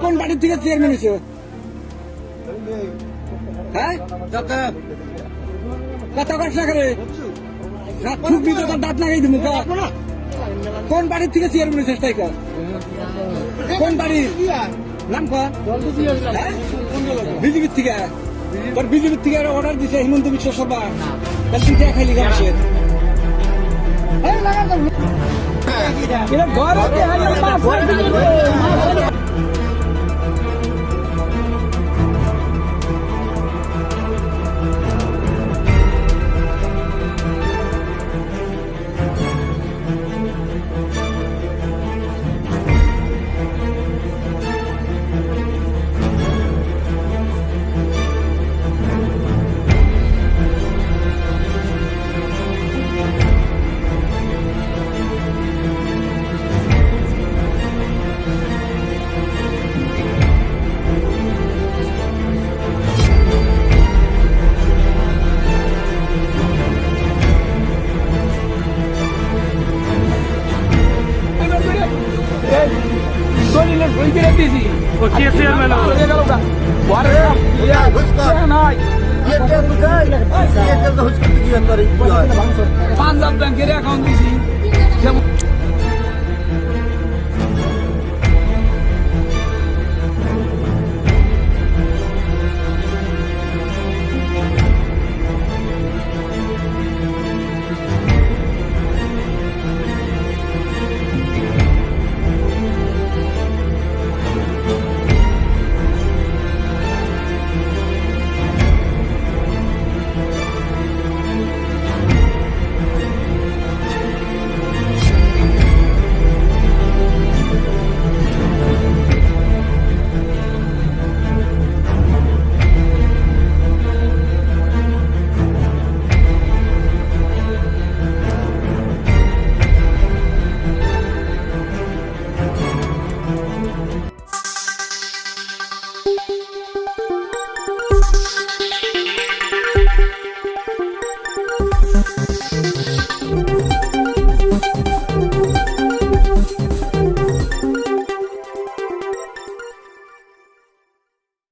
কোন বাড়ির থেকে চেয়ারম্যান হয়েছে? হ্যাঁ কথা কস না করে খুব বিপদ দাঁত লাগাই দিব। কোন বাড়ির থেকে চেয়ারম্যান হয়েছে তাই কর? কোন বাড়ির নাম কর? বিজেপির থেকে। তোর বিজেপির থেকে অর্ডার দিছে হিমন্ত বিশ্ব শর্মা, তাহলে তুই খাইলি গাছের পাঞ্জাব ব্যাংকের অ্যাকাউন্ট দিছি।